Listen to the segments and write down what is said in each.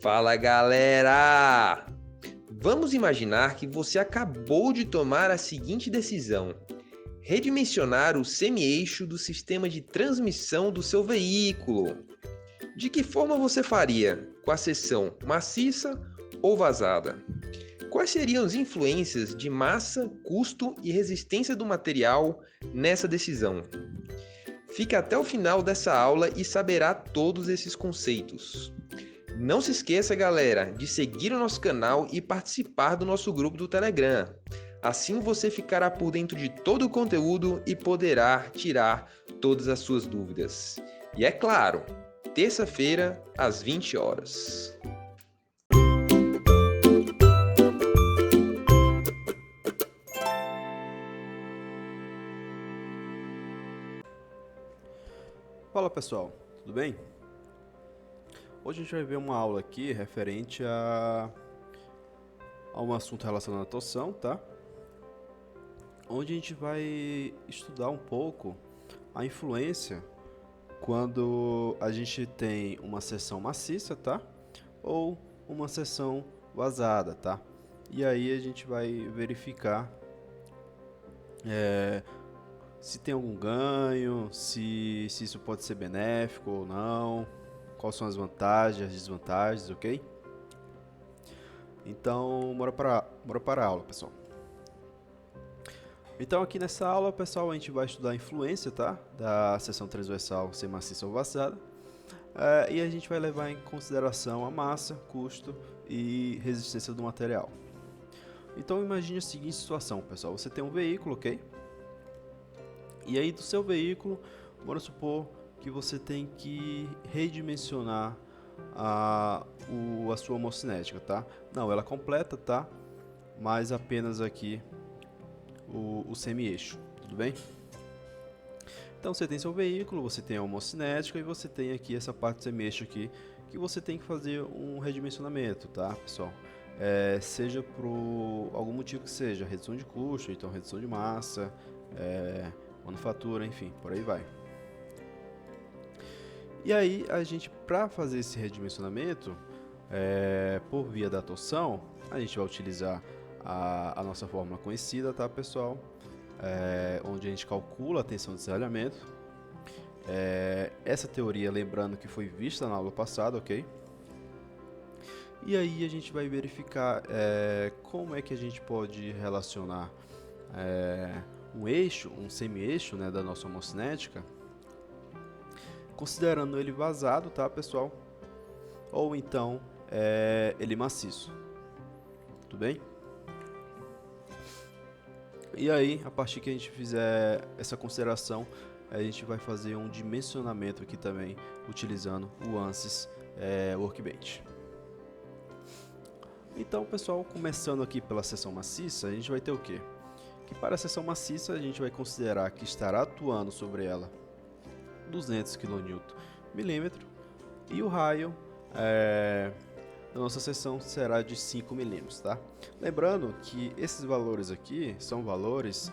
Fala galera! Vamos imaginar que você acabou de tomar a seguinte decisão: redimensionar o semi-eixo do sistema de transmissão do seu veículo. De que forma você faria? Com a seção maciça ou vazada? Quais seriam as influências de massa, custo e resistência do material nessa decisão? Fique até o final dessa aula e saberá todos esses conceitos. Não se esqueça, galera, de seguir o nosso canal e participar do nosso grupo do Telegram. Assim você ficará por dentro de todo o conteúdo e poderá tirar todas as suas dúvidas. E é claro, terça-feira, às 20 horas. Fala pessoal, tudo bem? Hoje a gente vai ver uma aula aqui referente a um assunto relacionado à torção, tá? Onde a gente vai estudar um pouco a influência quando a gente tem uma seção maciça, tá? Ou uma seção vazada, tá? E aí a gente vai verificar se tem algum ganho, se isso pode ser benéfico ou não, quais são as vantagens, as desvantagens, ok? Então, bora para a aula, pessoal. Então, aqui nessa aula, pessoal, a gente vai estudar a influência, tá? Da seção transversal ser maciça ou vazada. E a gente vai levar em consideração a massa, custo e resistência do material. Então, imagine a seguinte situação, pessoal. Você tem um veículo, ok? E aí do seu veículo, bora supor que você tem que redimensionar a sua homocinética, tá? Não, ela completa, tá? Mas apenas aqui o semi-eixo, tudo bem? Então você tem seu veículo, você tem a homocinética e você tem aqui essa parte do semi-eixo aqui que você tem que fazer um redimensionamento, tá, pessoal? Seja por algum motivo que seja, redução de custo, então redução de massa, manufatura, enfim, por aí vai. E aí a gente, para fazer esse redimensionamento, por via da torção, a gente vai utilizar a nossa fórmula conhecida, tá, pessoal? Onde a gente calcula a tensão de serralhamento. Essa teoria, lembrando que foi vista na aula passada, ok? E aí a gente vai verificar como é que a gente pode relacionar um eixo, um semi-eixo, né, da nossa homocinética, considerando ele vazado, tá, pessoal? Ou então ele maciço, tudo bem? E aí, a partir que a gente fizer essa consideração, a gente vai fazer um dimensionamento aqui também, utilizando o ANSYS Workbench. Então, pessoal, começando aqui pela seção maciça, a gente vai ter o quê? Que para a seção maciça, a gente vai considerar que estará atuando sobre ela 200 kNm e o raio da nossa seção será de 5 mm, tá? Lembrando que esses valores aqui são valores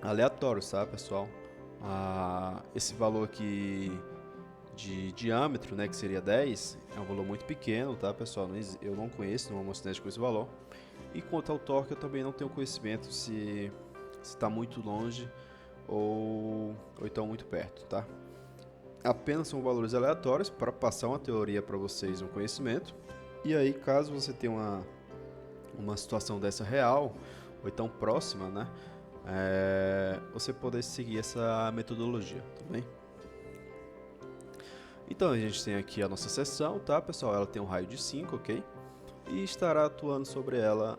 aleatórios, tá, pessoal? Esse valor aqui de diâmetro, né, que seria 10, é um valor muito pequeno, tá, pessoal? Eu não conheço uma homocinética com esse valor. E quanto ao torque, eu também não tenho conhecimento se está muito longe ou então muito perto, tá? Apenas são valores aleatórios para passar uma teoria para vocês, um conhecimento. E aí, caso você tenha uma situação dessa real, ou então próxima, né? Você poder seguir essa metodologia, tá bem? Então, a gente tem aqui a nossa seção, tá, pessoal? Ela tem um raio de 5, ok? E estará atuando sobre ela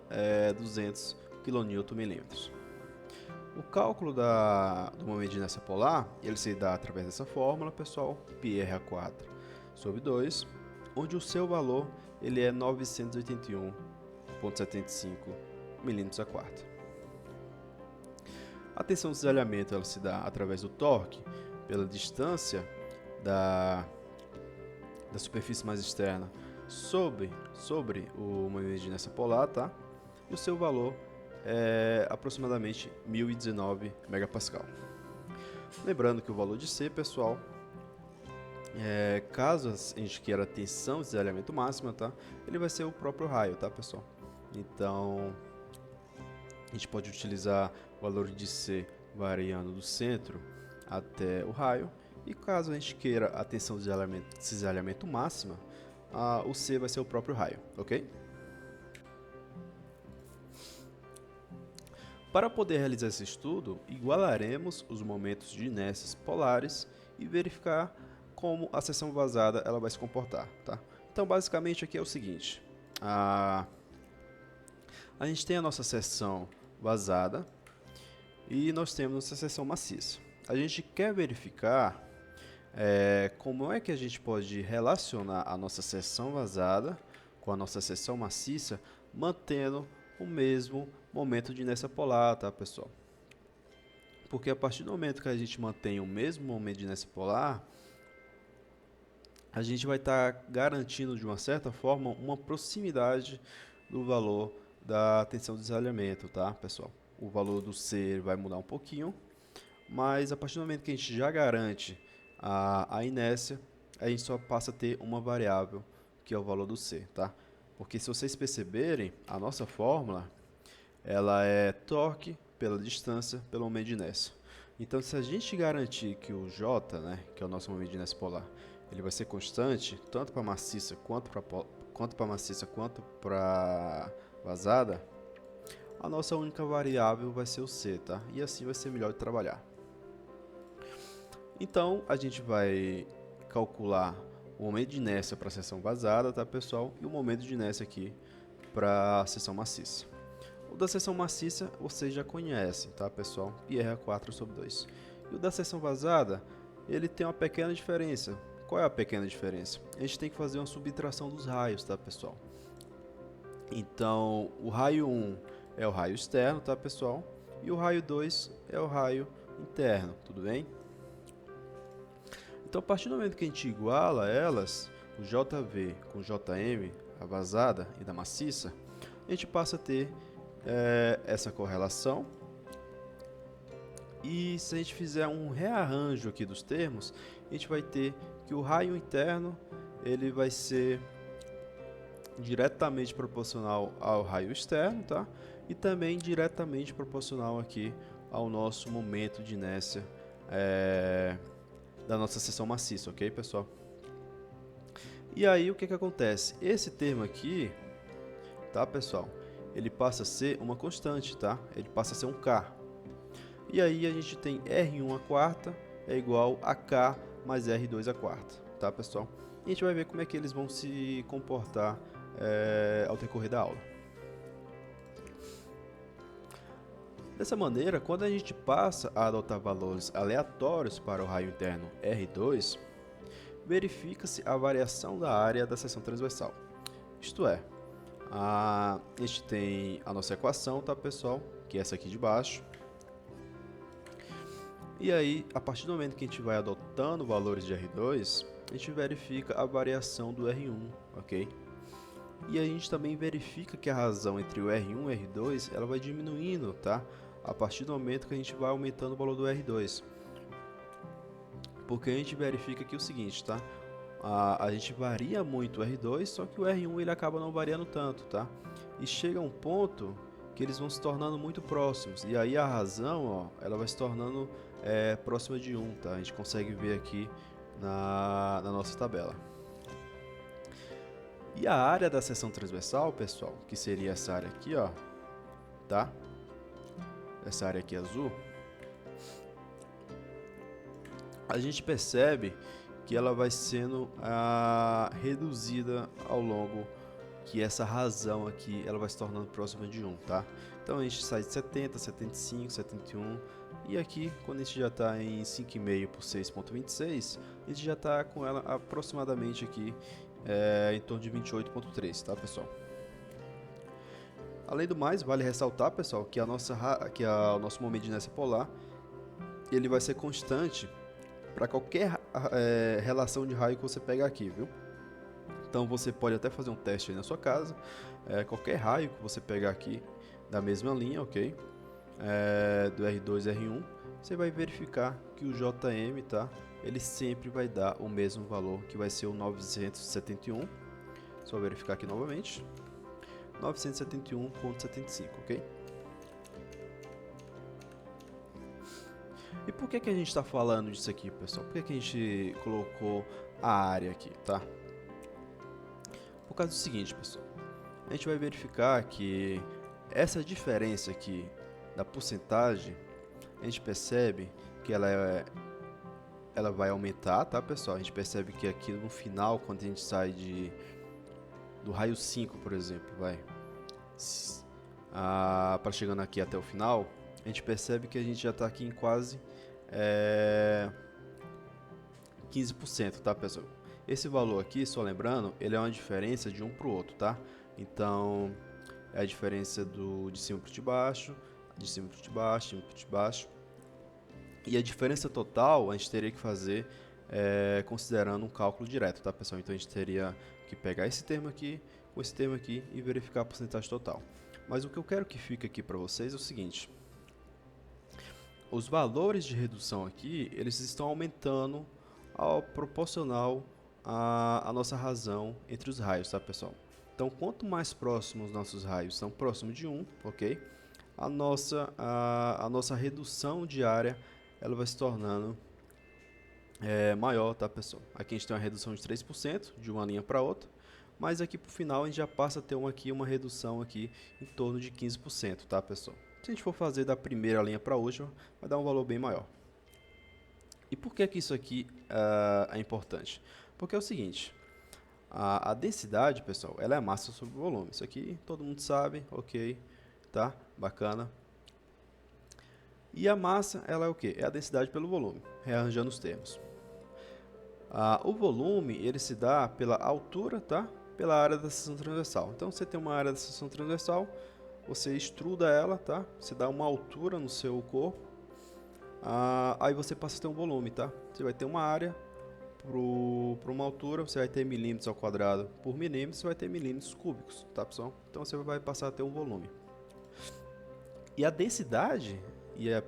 200 kNm. O cálculo do momento de inércia polar, ele se dá através dessa fórmula, pessoal, πr² sobre 2, onde o seu valor ele é 981,75 mm². A tensão de cisalhamento ela se dá através do torque pela distância da superfície mais externa sobre o momento de inércia polar, tá? E o seu valor é aproximadamente 1019 MPa. Lembrando que o valor de C, pessoal, Caso a gente queira a tensão de desalinhamento máxima, tá? Ele vai ser o próprio raio, tá, pessoal? Então, a gente pode utilizar o valor de C variando do centro até o raio. E caso a gente queira a tensão de desalinhamento máxima, o C vai ser o próprio raio, ok? Para poder realizar esse estudo, igualaremos os momentos de inércias polares e verificar como a seção vazada ela vai se comportar, tá? Então, basicamente aqui é o seguinte, a gente tem a nossa seção vazada e nós temos nossa seção maciça. A gente quer verificar como é que a gente pode relacionar a nossa seção vazada com a nossa seção maciça, mantendo o mesmo momento de inércia polar, tá, pessoal? Porque a partir do momento que a gente mantém o mesmo momento de inércia polar, a gente vai estar garantindo de uma certa forma uma proximidade do valor da tensão de desalinhamento, tá, pessoal? O valor do C vai mudar um pouquinho, mas a partir do momento que a gente já garante a inércia, a gente só passa a ter uma variável, que é o valor do C, tá? Porque se vocês perceberem, a nossa fórmula, ela é torque pela distância pelo momento de inércia. Então, se a gente garantir que o J, né, que é o nosso momento de inércia polar, ele vai ser constante, tanto para maciça quanto para vazada, a nossa única variável vai ser o C, tá? E assim vai ser melhor de trabalhar. Então, a gente vai calcular o momento de inércia para a seção vazada, tá, pessoal? E o momento de inércia aqui para a seção maciça. O da seção maciça vocês já conhecem, tá, pessoal? Pi r a 4/2. E o da seção vazada, ele tem uma pequena diferença. Qual é a pequena diferença? A gente tem que fazer uma subtração dos raios, tá, pessoal? Então, o raio 1 é o raio externo, tá, pessoal? E o raio 2 é o raio interno, tudo bem? Então, a partir do momento que a gente iguala elas, o JV com JM, a vazada e da maciça, a gente passa a ter essa correlação. E se a gente fizer um rearranjo aqui dos termos, a gente vai ter que o raio interno ele vai ser diretamente proporcional ao raio externo, tá? E também diretamente proporcional aqui ao nosso momento de inércia da nossa seção maciça, ok, pessoal? E aí o que acontece? Esse termo aqui, tá, pessoal? Ele passa a ser uma constante, tá? Ele passa a ser um K. E aí a gente tem R1 a quarta é igual a K mais R2 a quarta, tá, pessoal? E a gente vai ver como é que eles vão se comportar ao decorrer da aula. Dessa maneira, quando a gente passa a adotar valores aleatórios para o raio interno R2, verifica-se a variação da área da seção transversal. Isto é, a gente tem a nossa equação, tá, pessoal? Que é essa aqui de baixo. E aí, a partir do momento que a gente vai adotando valores de R2, a gente verifica a variação do R1, ok? E a gente também verifica que a razão entre o R1 e o R2 ela vai diminuindo, tá? A partir do momento que a gente vai aumentando o valor do R2. Porque a gente verifica aqui o seguinte, tá? A gente varia muito o R2, só que o R1 ele acaba não variando tanto, tá? E chega um ponto que eles vão se tornando muito próximos. E aí a razão, ó, ela vai se tornando próxima de 1, tá? A gente consegue ver aqui na nossa tabela. E a área da seção transversal, pessoal, que seria essa área aqui, ó, tá? Essa área aqui azul. A gente percebe que ela vai sendo reduzida ao longo que essa razão aqui ela vai se tornando próxima de 1, tá? Então a gente sai de 70, 75, 71 e aqui quando a gente já está em 5,5 por 6,26, a gente já está com ela aproximadamente aqui em torno de 28,3, tá, pessoal? Além do mais, vale ressaltar, pessoal, que o nosso momento de inércia polar ele vai ser constante para qualquer relação de raio que você pegar aqui, viu? Então você pode até fazer um teste aí na sua casa, qualquer raio que você pegar aqui da mesma linha, ok? Do R2 e R1, você vai verificar que o JM, tá? ele sempre vai dar o mesmo valor, que vai ser o 971. Só verificar aqui novamente. 971,75, ok? E por que a gente está falando disso aqui, pessoal? Por que a gente colocou a área aqui, tá? Por causa do seguinte, pessoal. A gente vai verificar que essa diferença aqui da porcentagem, a gente percebe que ela vai aumentar, tá, pessoal? A gente percebe que aqui no final, quando a gente sai do raio 5, por exemplo, para chegando aqui até o final, a gente percebe que a gente já está aqui em quase 15%, tá, pessoal? Esse valor aqui, só lembrando, ele é uma diferença de um para o outro, tá? Então, é a diferença de cima para de baixo, de cima para de baixo, de cima para de baixo. E a diferença total a gente teria que fazer considerando um cálculo direto, tá, pessoal? Então a gente teria que pegar esse termo aqui com esse termo aqui e verificar a porcentagem total. Mas o que eu quero que fique aqui para vocês é o seguinte: os valores de redução aqui, eles estão aumentando ao proporcional à nossa razão entre os raios, tá, pessoal? Então, quanto mais próximos os nossos raios são próximos de 1, ok? A nossa redução de área ela vai se tornando maior, tá, pessoal? Aqui a gente tem uma redução de 3% de uma linha para outra, mas aqui para o final a gente já passa a ter uma redução aqui em torno de 15%, tá, pessoal? Se a gente for fazer da primeira linha para a última, vai dar um valor bem maior. E por que isso aqui é importante? Porque é o seguinte, a densidade, pessoal, ela é a massa sobre o volume. Isso aqui todo mundo sabe, ok, tá? Bacana. E a massa, ela é o quê? É a densidade pelo volume, rearranjando os termos. O volume, ele se dá pela altura, tá? Pela área da seção transversal. Então, você tem uma área da seção transversal, você extruda ela, tá? Você dá uma altura no seu corpo, aí você passa a ter um volume, tá? Você vai ter uma área para uma altura, você vai ter milímetros ao quadrado por milímetro, você vai ter milímetros cúbicos, tá, pessoal? Então, você vai passar a ter um volume. E a densidade,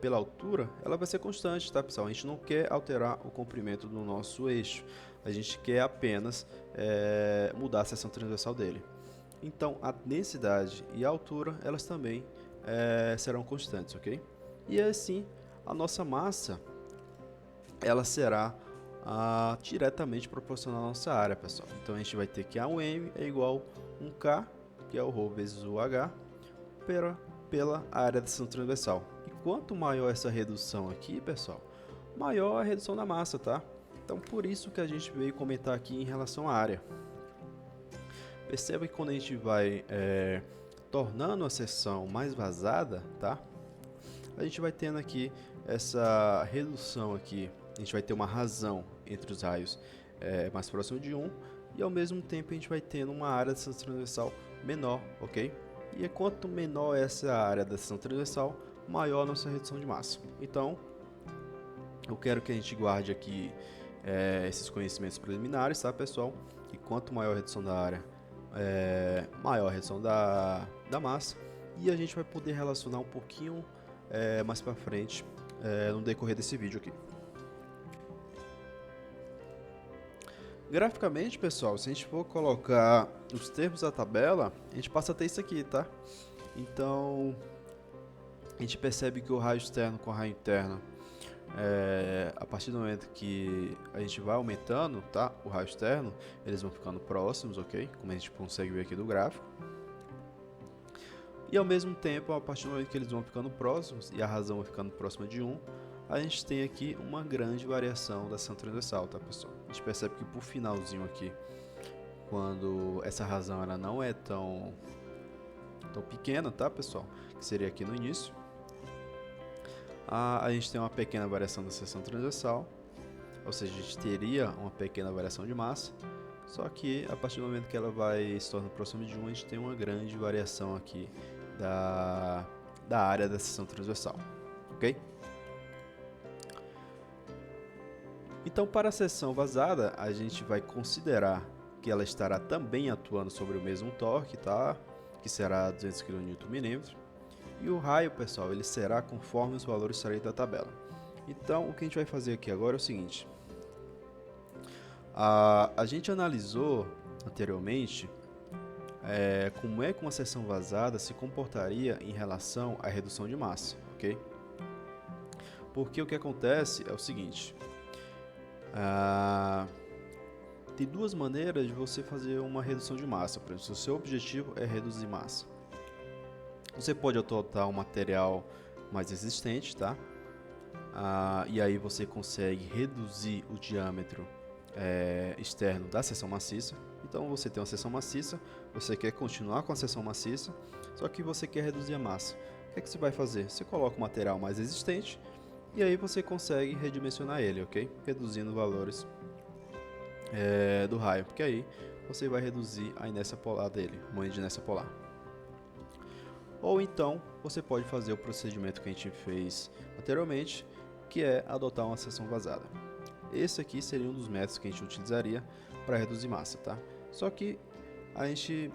pela altura, ela vai ser constante, tá, pessoal? A gente não quer alterar o comprimento do nosso eixo, a gente quer apenas mudar a seção transversal dele. Então, a densidade e a altura, elas também serão constantes, ok? E assim, a nossa massa, ela será diretamente proporcional à nossa área, pessoal. Então, a gente vai ter que A um M é igual a 1K, que é o ρ vezes o H, pela área da seção transversal. E quanto maior essa redução aqui, pessoal, maior a redução da massa, tá? Então, por isso que a gente veio comentar aqui em relação à área. Perceba que quando a gente vai tornando a seção mais vazada, tá? A gente vai tendo aqui essa redução aqui, a gente vai ter uma razão entre os raios mais próximo de 1 e ao mesmo tempo a gente vai tendo uma área de seção transversal menor, ok? E quanto menor essa área da seção transversal, maior a nossa redução de massa. Então, eu quero que a gente guarde aqui esses conhecimentos preliminares, tá, pessoal? E quanto maior a redução da área, maior a redução da massa, e a gente vai poder relacionar um pouquinho mais para frente no decorrer desse vídeo aqui. Graficamente, pessoal, se a gente for colocar os termos da tabela, a gente passa a ter isso aqui, tá? Então, a gente percebe que o raio externo com o raio interno, a partir do momento que a gente vai aumentando, tá, o raio externo, eles vão ficando próximos, ok? Como a gente consegue ver aqui do gráfico. E ao mesmo tempo, a partir do momento que eles vão ficando próximos e a razão vai ficando próxima de 1, a gente tem aqui uma grande variação da seção transversal, tá, pessoal? A gente percebe que por finalzinho aqui, quando essa razão ela não é tão pequena, tá, pessoal? Que seria aqui no início. A gente tem uma pequena variação da seção transversal, ou seja, a gente teria uma pequena variação de massa, só que a partir do momento que ela vai se tornando próxima de 1, a gente tem uma grande variação aqui da área da seção transversal, ok? Então, para a seção vazada, a gente vai considerar que ela estará também atuando sobre o mesmo torque, tá? Que será 200 kNm. E o raio, pessoal, ele será conforme os valores saírem da tabela. Então, o que a gente vai fazer aqui agora é o seguinte. A gente analisou anteriormente como é que uma seção vazada se comportaria em relação à redução de massa, ok? Porque o que acontece é o seguinte, tem duas maneiras de você fazer uma redução de massa. Por exemplo, se o seu objetivo é reduzir massa, você pode adotar um material mais resistente, tá? E aí você consegue reduzir o diâmetro externo da seção maciça. Então você tem uma seção maciça, você quer continuar com a seção maciça, só que você quer reduzir a massa. O que é que você vai fazer? Você coloca um material mais resistente e aí você consegue redimensionar ele, ok? Reduzindo valores do raio, porque aí você vai reduzir a inércia polar dele, moeda de inércia polar. Ou então você pode fazer o procedimento que a gente fez anteriormente, que é adotar uma seção vazada. Esse aqui seria um dos métodos que a gente utilizaria para reduzir massa, tá? Só que a gente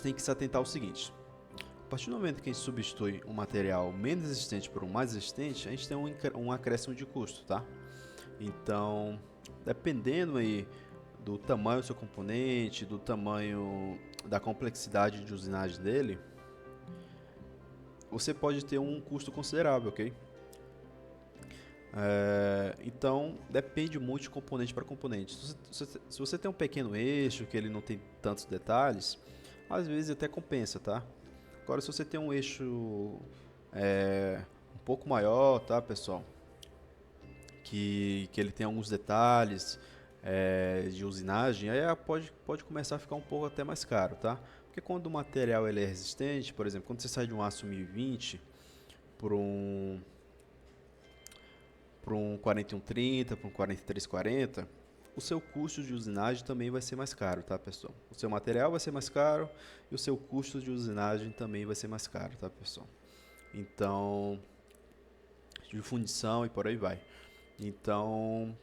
tem que se atentar ao seguinte: a partir do momento que a gente substitui um material menos resistente por um mais resistente, a gente tem um acréscimo de custo, tá? Então, dependendo aí do tamanho do seu componente, do tamanho da complexidade de usinagem dele, você pode ter um custo considerável, ok? Então, depende muito de componente para componente. Se você tem um pequeno eixo, que ele não tem tantos detalhes, às vezes até compensa, tá? Agora, se você tem um eixo um pouco maior, tá, pessoal? Que ele tem alguns detalhes de usinagem, aí pode começar a ficar um pouco até mais caro, tá? Porque quando o material ele é resistente, por exemplo, quando você sai de um aço 1020 para um 4130, para um 4340, o seu custo de usinagem também vai ser mais caro, tá, pessoal? O seu material vai ser mais caro e o seu custo de usinagem também vai ser mais caro, tá, pessoal? Então, de fundição e por aí vai. Então,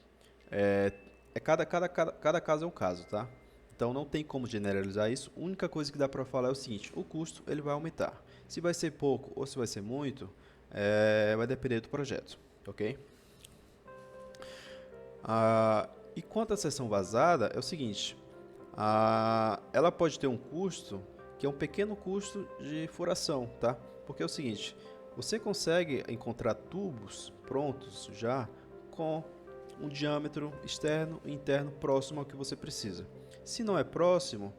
cada caso é um caso, tá? Então não tem como generalizar isso. A única coisa que dá para falar é o seguinte: o custo ele vai aumentar. Se vai ser pouco ou se vai ser muito, vai depender do projeto, ok? E quanto à seção vazada, é o seguinte: ela pode ter um custo que é um pequeno custo de furação, tá? Porque é o seguinte: você consegue encontrar tubos prontos já com um diâmetro externo e interno próximo ao que você precisa. Se não é próximo,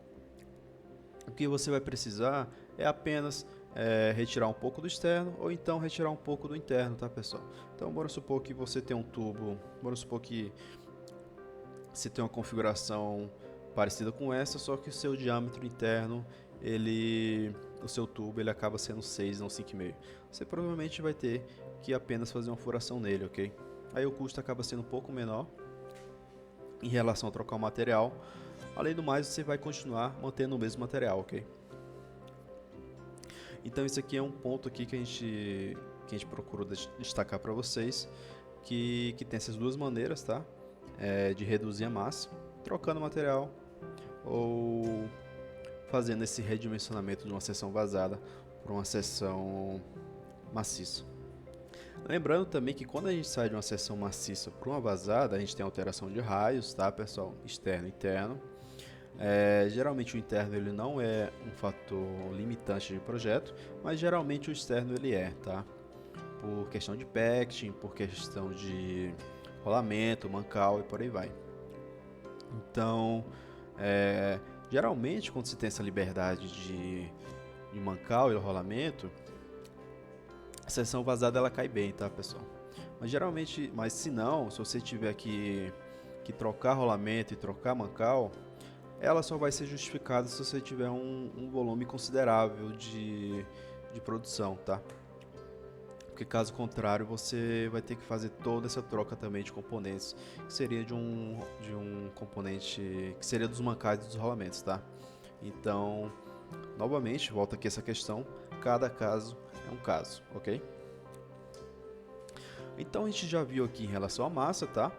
o que você vai precisar é apenas retirar um pouco do externo ou então retirar um pouco do interno, tá, pessoal? Então, bora supor que você tem um tubo, bora supor que você tem uma configuração parecida com essa, só que o seu diâmetro interno, o seu tubo, ele acaba sendo 6, não 5,5. Você provavelmente vai ter que apenas fazer uma furação nele, ok? Aí o custo acaba sendo um pouco menor em relação a trocar o material. Além do mais, você vai continuar mantendo o mesmo material, ok? Então isso aqui é um ponto aqui que a gente procurou destacar para vocês, que tem essas duas maneiras, tá? De reduzir a massa, trocando o material ou fazendo esse redimensionamento de uma seção vazada por uma seção maciça. Lembrando também que quando a gente sai de uma seção maciça para uma vazada, a gente tem alteração de raios, tá, pessoal? Externo e interno. Geralmente o interno ele não é um fator limitante de projeto, mas geralmente o externo ele é, tá? Por questão de packaging, por questão de rolamento, mancal e por aí vai. Então, geralmente quando você tem essa liberdade de mancal e rolamento, a seção vazada ela cai bem, tá, pessoal? Mas se não, se você tiver que trocar rolamento e trocar mancal, ela só vai ser justificada se você tiver um volume considerável de produção, tá? Porque caso contrário, você vai ter que fazer toda essa troca também de componentes, que seria de um componente, que seria dos mancais e dos rolamentos, tá? Então, novamente, volta aqui essa questão, cada caso é um caso, ok? Então a gente já viu aqui em relação à massa, tá?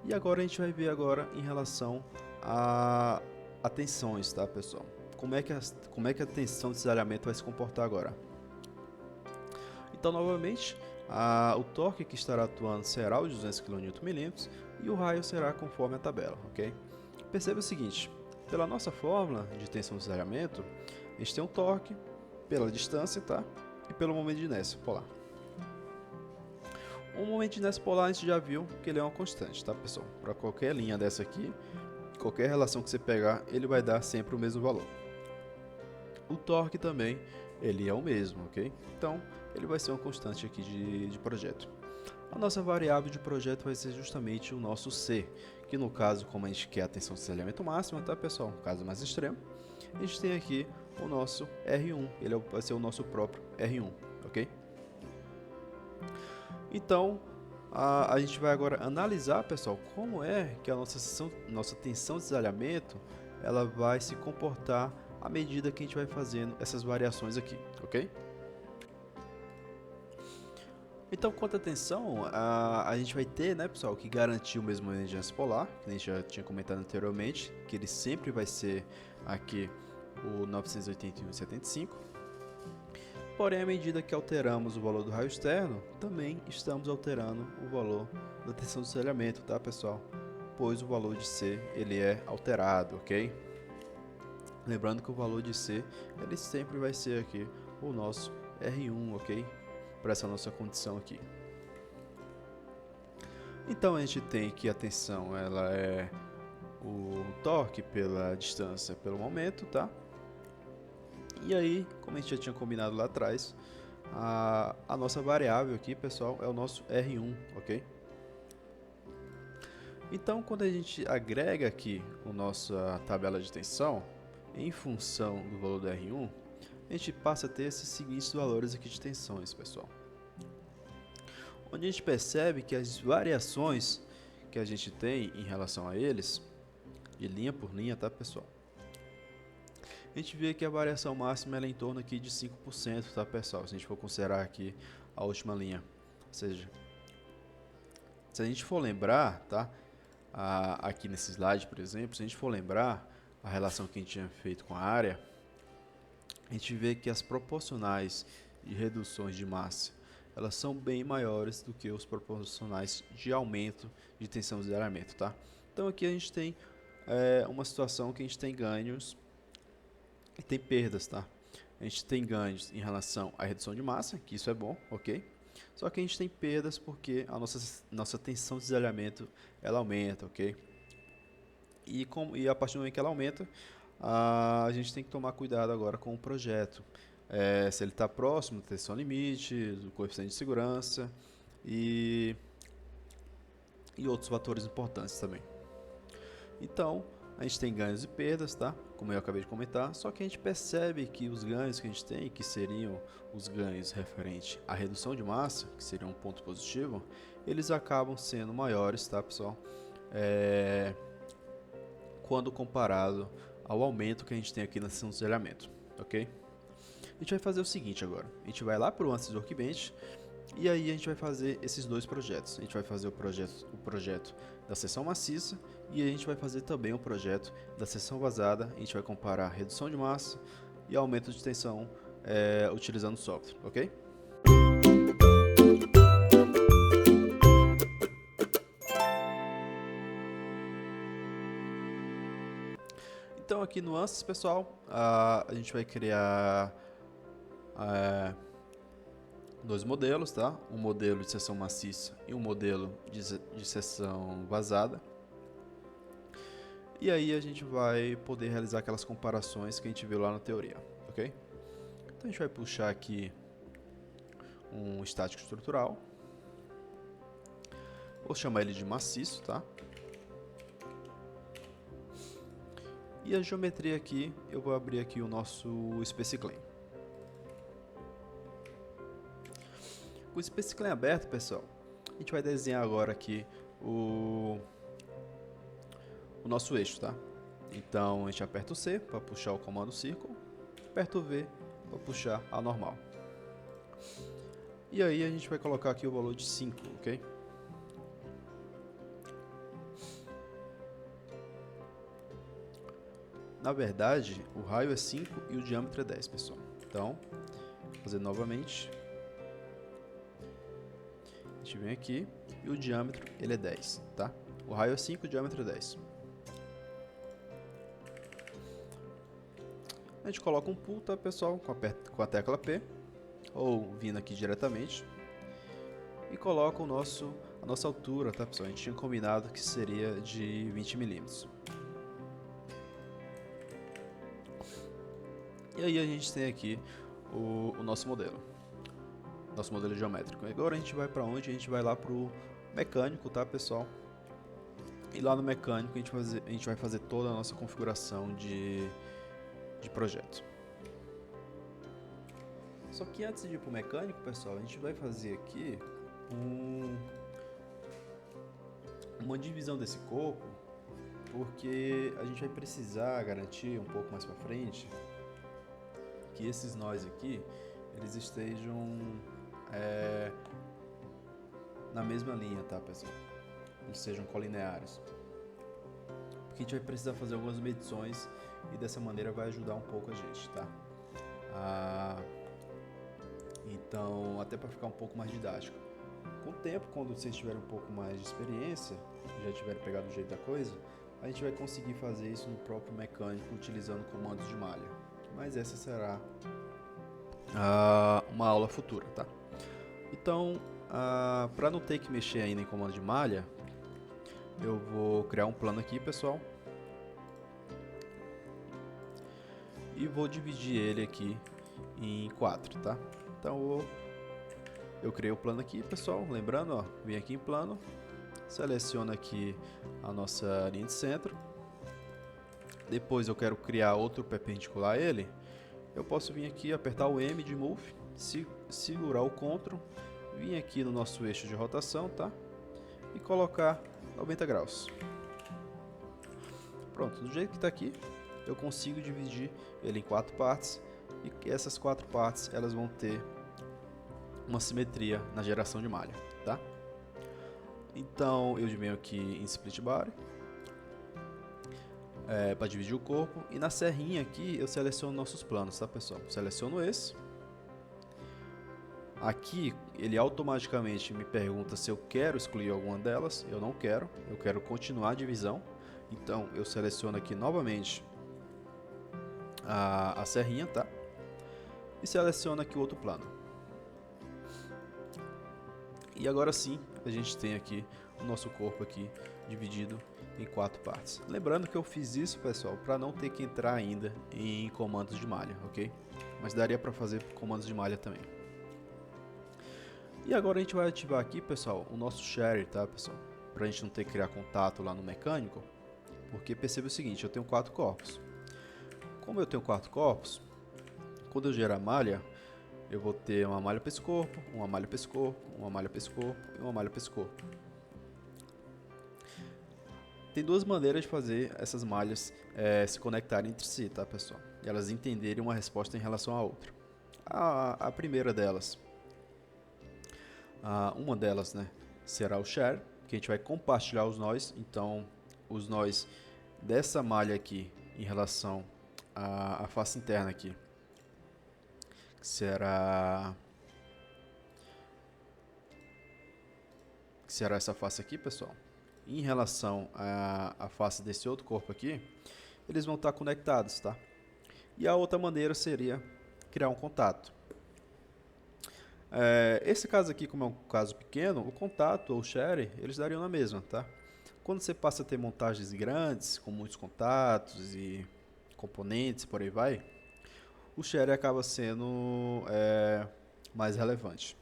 E agora a gente vai ver agora em relação a tensões, tá, pessoal? Como é que a tensão de desalhamento vai se comportar agora? Então, novamente, O torque que estará atuando será o de 200 kNm e o raio será conforme a tabela, ok? Perceba o seguinte, pela nossa fórmula de tensão de desalhamento, a gente tem um torque pela distância, tá? E pelo momento de inércia polar. O momento de inércia polar a gente já viu que ele é uma constante, tá, pessoal? Para qualquer linha dessa aqui, qualquer relação que você pegar, ele vai dar sempre o mesmo valor. O torque também, ele é o mesmo, ok? Então, ele vai ser uma constante aqui de projeto. A nossa variável de projeto vai ser justamente o nosso C, que no caso, como a gente quer a tensão de desalhamento máxima, tá, pessoal? No caso mais extremo, a gente tem aqui o nosso R1, ele vai ser o nosso próprio R1, ok? Então, a gente vai agora analisar, pessoal, como é que a nossa tensão de desalhamento ela vai se comportar à medida que a gente vai fazendo essas variações aqui, ok? Então, quanto à tensão, a gente vai ter, né, pessoal, que garantir o mesmo momento de inércia polar, que a gente já tinha comentado anteriormente, que ele sempre vai ser aqui o 981,75. Porém, à medida que alteramos o valor do raio externo, também estamos alterando o valor da tensão de desalhamento, tá, pessoal? Pois o valor de C ele é alterado, ok? Lembrando que o valor de C ele sempre vai ser aqui o nosso R1, ok? Para essa nossa condição aqui. Então a gente tem que a tensão ela é o torque pela distância pelo momento, tá? E aí, como a gente já tinha combinado lá atrás, a nossa variável aqui, pessoal, é o nosso R1, ok? Então, quando a gente agrega aqui a nossa tabela de tensão, em função do valor do R1, a gente passa a ter esses seguintes valores aqui de tensões, pessoal. Onde a gente percebe que as variações que a gente tem em relação a eles, de linha por linha, tá, pessoal? A gente vê que a variação máxima é em torno aqui de 5%, tá, pessoal? Se a gente for considerar aqui a última linha. Ou seja, se a gente for lembrar, tá? Aqui nesse slide, por exemplo, se a gente for lembrar a relação que a gente tinha feito com a área, a gente vê que as proporcionais de reduções de massa, elas são bem maiores do que os proporcionais de aumento de tensão de desalhamento, tá? Então aqui a gente tem uma situação que a gente tem ganhos e tem perdas, tá? A gente tem ganhos em relação à redução de massa, que isso é bom, ok? Só que a gente tem perdas porque a nossa tensão de desalhamento ela aumenta, ok? E a partir do momento que ela aumenta, a gente tem que tomar cuidado agora com o projeto. Se ele está próximo da tensão limite, do coeficiente de segurança e outros fatores importantes também. Então, a gente tem ganhos e perdas, tá? Como eu acabei de comentar, só que a gente percebe que os ganhos que a gente tem, que seriam os ganhos referentes à redução de massa, que seria um ponto positivo, eles acabam sendo maiores, tá, pessoal? Quando comparado ao aumento que a gente tem aqui na seção de desalhamento, ok? A gente vai fazer o seguinte agora, a gente vai lá para o ANSYS Workbench e aí a gente vai fazer esses dois projetos. A gente vai fazer o projeto da seção maciça e a gente vai fazer também o projeto da seção vazada. A gente vai comparar redução de massa e aumento de tensão utilizando o software, ok? Então aqui no ANSYS, pessoal, a gente vai criar dois modelos, tá? Um modelo de seção maciça e um modelo de seção vazada. E aí a gente vai poder realizar aquelas comparações que a gente viu lá na teoria, ok? Então a gente vai puxar aqui um estático estrutural. Vou chamar ele de maciço, tá? E a geometria aqui, eu vou abrir aqui o nosso SpaceClaim. Com o SpaceClaim aberto, pessoal, a gente vai desenhar agora aqui o nosso eixo, tá? Então a gente aperta o C para puxar o comando círculo, aperta o V para puxar a normal. E aí a gente vai colocar aqui o valor de 5, ok? Na verdade, o raio é 5 e o diâmetro é 10, pessoal. Então, vou fazer novamente. A gente vem aqui e o diâmetro ele é 10, tá? O raio é 5, o diâmetro é 10. A gente coloca um pull, tá, pessoal? Com a tecla P, ou vindo aqui diretamente. E coloca a nossa altura, tá, pessoal? A gente tinha combinado que seria de 20 milímetros. E aí a gente tem aqui o nosso modelo geométrico. Agora a gente vai para onde? A gente vai lá pro mecânico, tá, pessoal? E lá no mecânico a gente vai fazer toda a nossa configuração de projeto. Só que antes de ir pro mecânico, pessoal, a gente vai fazer aqui uma divisão desse corpo, porque a gente vai precisar garantir um pouco mais para frente que esses nós aqui eles estejam na mesma linha, tá, pessoal? Eles sejam colineares. Porque a gente vai precisar fazer algumas medições e dessa maneira vai ajudar um pouco a gente, tá? Então, até para ficar um pouco mais didático. Com o tempo, quando vocês tiverem um pouco mais de experiência, já tiverem pegado o jeito da coisa, a gente vai conseguir fazer isso no próprio mecânico utilizando comandos de malha. Mas essa será uma aula futura, tá? Então, para não ter que mexer ainda em comando de malha, eu vou criar um plano aqui, pessoal, e vou dividir ele aqui em 4, tá? Então eu criei o plano aqui, pessoal, lembrando, ó, vem aqui em plano, seleciono aqui a nossa linha de centro. Depois eu quero criar outro perpendicular a ele. Eu posso vir aqui, apertar o M de Move, segurar o Ctrl, vir aqui no nosso eixo de rotação, tá? E colocar 90 graus. Pronto, do jeito que está aqui, eu consigo dividir ele em 4 partes. E essas 4 partes, elas vão ter uma simetria na geração de malha, tá? Então, eu venho aqui em Split Body, para dividir o corpo. E na serrinha aqui, eu seleciono nossos planos, tá, pessoal? Seleciono esse. Aqui, ele automaticamente me pergunta se eu quero excluir alguma delas. Eu não quero, eu quero continuar a divisão. Então, eu seleciono aqui novamente a serrinha, tá? E seleciono aqui o outro plano. E agora sim, a gente tem aqui o nosso corpo aqui dividido em 4 partes. Lembrando que eu fiz isso, pessoal, para não ter que entrar ainda em comandos de malha, ok? Mas daria para fazer comandos de malha também. E agora a gente vai ativar aqui, pessoal, o nosso share, tá, pessoal? Para a gente não ter que criar contato lá no mecânico. Porque perceba o seguinte, eu tenho 4 corpos. Como eu tenho 4 corpos, quando eu gerar malha, eu vou ter uma malha para esse corpo, uma malha para esse corpo, uma malha para esse corpo e uma malha para esse corpo. Tem duas maneiras de fazer essas malhas se conectarem entre si, tá, pessoal? E elas entenderem uma resposta em relação à outra. A primeira delas, uma delas, né, será o share, que a gente vai compartilhar os nós. Então, os nós dessa malha aqui em relação à face interna aqui, que será essa face aqui, pessoal. Em relação à face desse outro corpo aqui, eles vão estar conectados, tá? E a outra maneira seria criar um contato. Esse caso aqui, como é um caso pequeno, o contato ou o share, eles dariam na mesma, tá? Quando você passa a ter montagens grandes, com muitos contatos e componentes, por aí vai, o share acaba sendo mais relevante.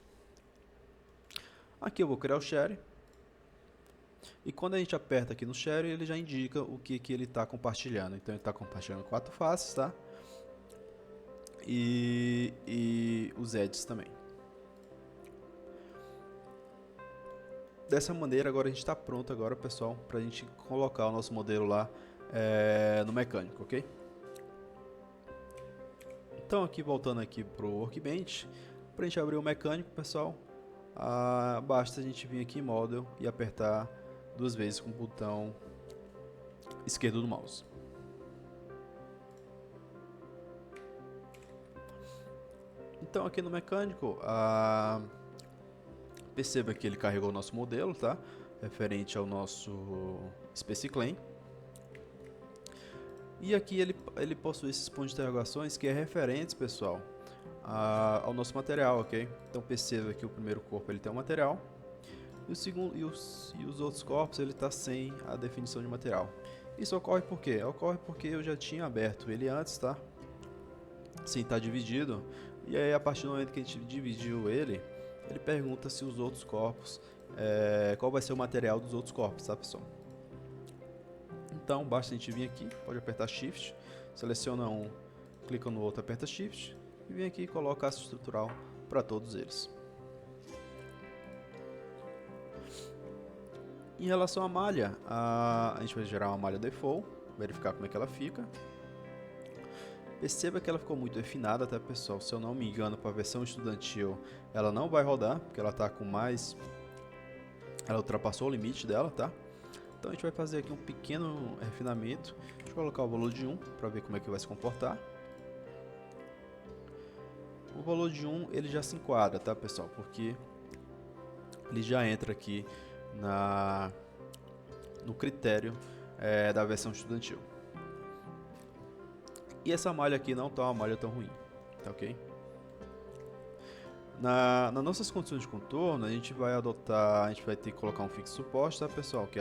Aqui eu vou criar o share. E quando a gente aperta aqui no share, ele já indica o que ele está compartilhando. Então ele está compartilhando 4 faces, tá? E os edges também. Dessa maneira, agora a gente está pronto agora, pessoal, para a gente colocar o nosso modelo lá no mecânico, ok? Então aqui voltando aqui para o Workbench, para a gente abrir o mecânico, pessoal, basta a gente vir aqui em Model e apertar 2 vezes com o botão esquerdo do mouse. Então aqui no mecânico, Perceba que ele carregou o nosso modelo, tá? Referente ao nosso SpaceClaim. E aqui ele possui esses pontos de interrogações que é referentes, pessoal, ao nosso material, ok? Então perceba que o primeiro corpo ele tem um material e o segundo e os outros corpos ele está sem a definição de material. Isso ocorre por quê? Ocorre porque eu já tinha aberto ele antes, tá? Sem estar dividido. E aí a partir do momento que a gente dividiu ele pergunta se os outros corpos, qual vai ser o material dos outros corpos, tá, pessoal? Então basta a gente vir aqui, pode apertar Shift, seleciona um, clica no outro, aperta Shift e vem aqui e coloca a ácido estrutural para todos eles. Em relação à malha, a gente vai gerar uma malha default, verificar como é que ela fica. Perceba que ela ficou muito refinada, tá, pessoal? Se eu não me engano, para a versão estudantil ela não vai rodar, porque ela está com mais... ela ultrapassou o limite dela, tá? Então a gente vai fazer aqui um pequeno refinamento. Deixa eu colocar o valor de 1 para ver como é que vai se comportar. O valor de 1 ele já se enquadra, tá, pessoal? Porque ele já entra aqui no critério da versão estudantil. E essa malha aqui não tá uma malha tão ruim, tá ok? Nas nossas condições de contorno, a gente vai ter que colocar um fixo suporte, tá, pessoal? Que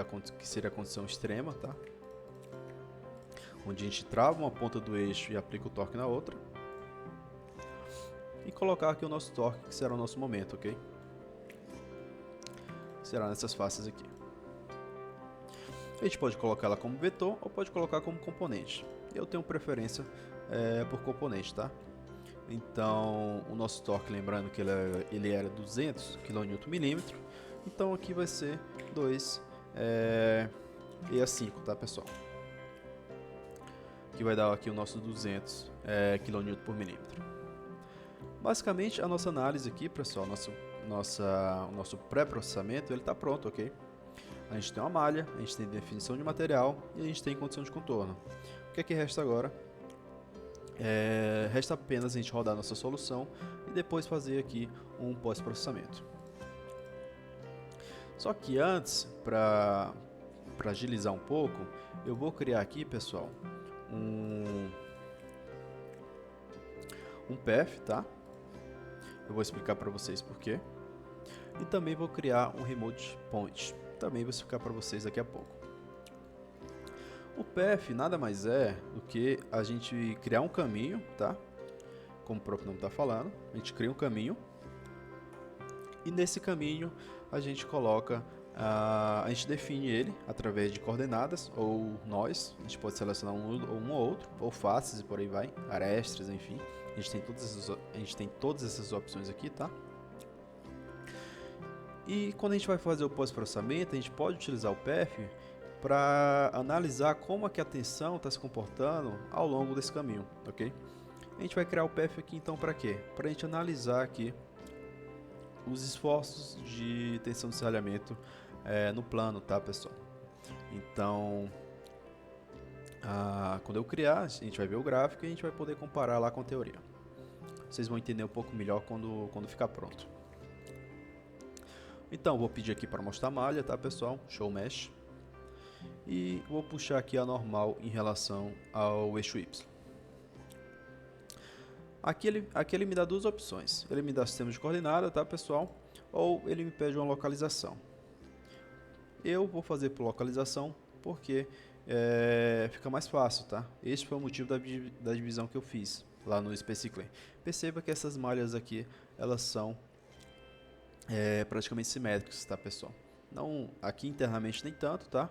seria a condição extrema, tá? Onde a gente trava uma ponta do eixo e aplica o torque na outra. E colocar aqui o nosso torque, que será o nosso momento, ok? Será nessas faces aqui. A gente pode colocar ela como vetor ou pode colocar como componente. Eu tenho preferência por componente, tá? Então, o nosso torque, lembrando que ele era 200 kNm, então aqui vai ser 2,5, tá, pessoal? Que vai dar aqui o nosso 200 kNm. Basicamente, a nossa análise aqui, pessoal, o nosso pré-processamento, ele está pronto, ok? A gente tem uma malha, a gente tem definição de material e a gente tem condição de contorno. O que é que resta agora? Resta apenas a gente rodar nossa solução e depois fazer aqui um pós-processamento. Só que antes, para agilizar um pouco, eu vou criar aqui, pessoal, um path, tá? Eu vou explicar para vocês por quê. E também vou criar um remote point. Também vou explicar para vocês daqui a pouco. O path nada mais é do que a gente criar um caminho, tá? Como o próprio nome está falando, a gente cria um caminho e nesse caminho a gente coloca, a gente define ele através de coordenadas ou nós, a gente pode selecionar um ou outro, ou faces e por aí vai, arestas, enfim. A gente tem todas essas opções aqui, tá? E quando a gente vai fazer o pós-processamento, a gente pode utilizar o path para analisar como é que a tensão está se comportando ao longo desse caminho, ok? A gente vai criar o path aqui então para quê? Para a gente analisar aqui os esforços de tensão de serralhamento no plano, tá, pessoal? Então, quando eu criar, a gente vai ver o gráfico e a gente vai poder comparar lá com a teoria. Vocês vão entender um pouco melhor quando ficar pronto. Então, vou pedir aqui para mostrar a malha, tá, pessoal? Show Mesh. E vou puxar aqui a normal em relação ao eixo Y. Aqui ele me dá duas opções. Ele me dá sistema de coordenada, tá, pessoal? Ou ele me pede uma localização. Eu vou fazer por localização porque fica mais fácil, tá? Este foi o motivo da divisão que eu fiz lá no SpaceClaim. Perceba que essas malhas aqui, elas são praticamente simétricas, tá, pessoal? Não, aqui internamente nem tanto, tá?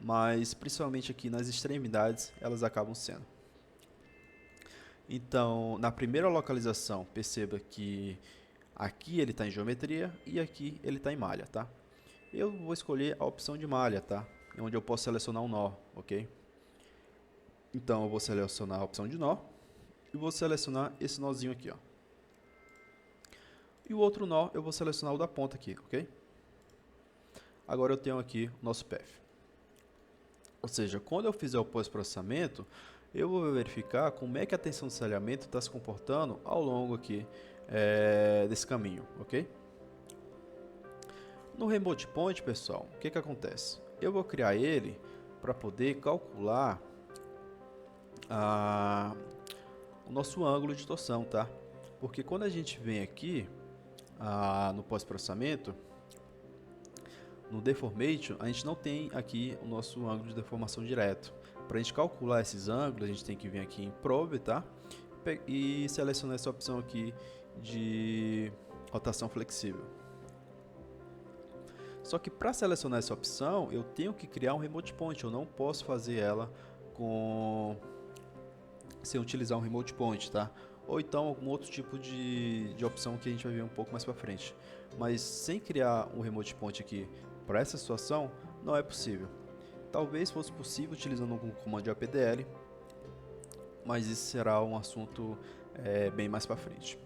Mas principalmente aqui nas extremidades elas acabam sendo. Então, na primeira localização, perceba que aqui ele está em geometria e aqui ele está em malha, tá? Eu vou escolher a opção de malha, tá? Onde eu posso selecionar um nó, ok? Então, eu vou selecionar a opção de nó e vou selecionar esse nozinho aqui, ó. E o outro nó eu vou selecionar o da ponta aqui, ok? Agora eu tenho aqui o nosso path. Ou seja, quando eu fizer o pós-processamento, eu vou verificar como é que a tensão de serralhamento está se comportando ao longo aqui desse caminho, ok? No Remote Point, pessoal, o que que acontece? Eu vou criar ele para poder calcular o nosso ângulo de torção, tá? Porque quando a gente vem aqui no pós-processamento, no Deformation, a gente não tem aqui o nosso ângulo de deformação direto. Para a gente calcular esses ângulos, a gente tem que vir aqui em Probe, tá? E selecionar essa opção aqui de rotação flexível. Só que para selecionar essa opção, eu tenho que criar um Remote Point. Eu não posso fazer ela sem utilizar um Remote Point, tá? Ou então algum outro tipo de opção que a gente vai ver um pouco mais para frente. Mas sem criar um Remote Point aqui para essa situação, não é possível. Talvez fosse possível utilizando algum comando de APDL, mas isso será um assunto bem mais para frente.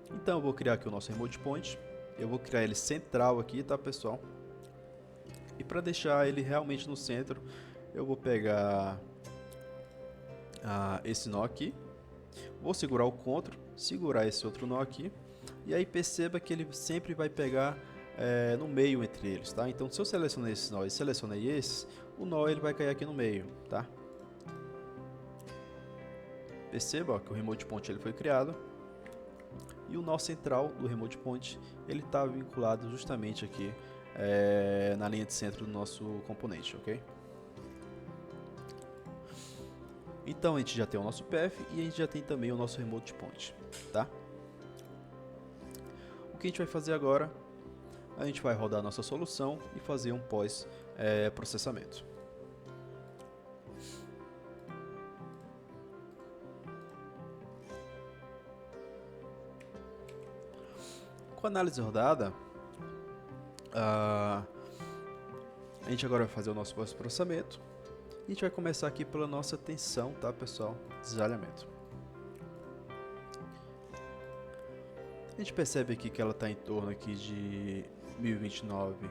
Então eu vou criar aqui o nosso Remote Point. Eu vou criar ele central aqui, tá, pessoal? E para deixar ele realmente no centro, eu vou pegar esse nó aqui, vou segurar o CTRL, segurar esse outro nó aqui, e aí perceba que ele sempre vai pegar no meio entre eles, tá? Então se eu selecionei esse nó e selecionei esse, o nó ele vai cair aqui no meio, tá? Perceba ó, que o Remote Point ele foi criado. E o nó central do Remote Point ele está vinculado justamente aqui na linha de centro do nosso componente, ok? Então a gente já tem o nosso path e a gente já tem também o nosso Remote Point, tá? O que a gente vai fazer agora? A gente vai rodar a nossa solução e fazer um pós-processamento. Com a análise rodada, a gente agora vai fazer o nosso pós-processamento. A gente vai começar aqui pela nossa tensão, tá, pessoal? Desalhamento. A gente percebe aqui que ela está em torno aqui de 1029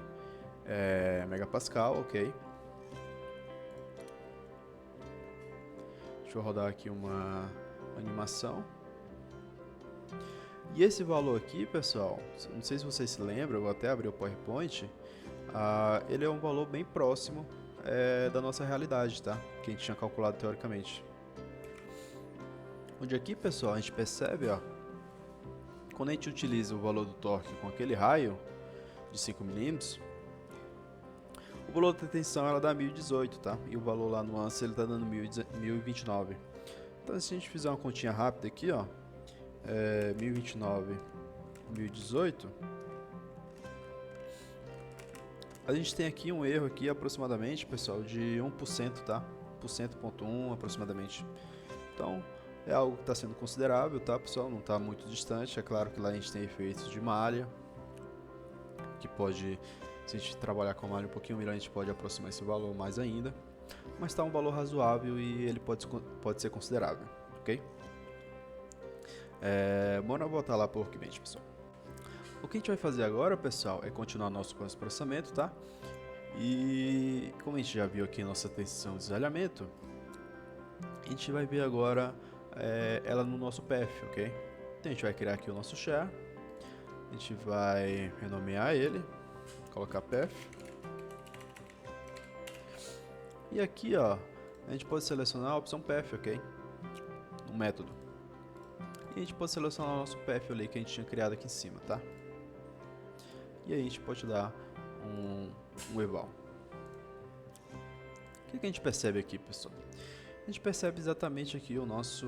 megapascal, ok? Deixa eu rodar aqui uma animação. E esse valor aqui, pessoal, não sei se vocês se lembram, eu vou até abrir o PowerPoint, ele é um valor bem próximo da nossa realidade, tá? Que a gente tinha calculado teoricamente. Onde aqui, pessoal, a gente percebe, ó, quando a gente utiliza o valor do torque com aquele raio de 5 mm, o valor da tensão ela dá 1018, tá? E o valor lá no ANSI ele tá dando 1029. Então se a gente fizer uma continha rápida aqui, ó, 1029, 1018, a gente tem aqui um erro aqui aproximadamente, pessoal, de 1%, tá? 1% aproximadamente. Então, é algo que está sendo considerável, tá, pessoal? Não está muito distante. É claro que lá a gente tem efeitos de malha, que pode, se a gente trabalhar com a malha um pouquinho melhor, a gente pode aproximar esse valor mais ainda. Mas está um valor razoável e ele pode ser considerável, ok? Bora voltar lá para o workbench, pessoal. O que a gente vai fazer agora, pessoal, é continuar nosso processamento, tá? E como a gente já viu aqui nossa tensão de desalhamento, a gente vai ver agora ela no nosso path, ok? Então a gente vai criar aqui o nosso share, a gente vai renomear ele, colocar path. E aqui, ó, a gente pode selecionar a opção path, ok? No método. E a gente pode selecionar o nosso path ali que a gente tinha criado aqui em cima, tá? E aí a gente pode dar um eval. O que a gente percebe aqui, pessoal? A gente percebe exatamente aqui o nosso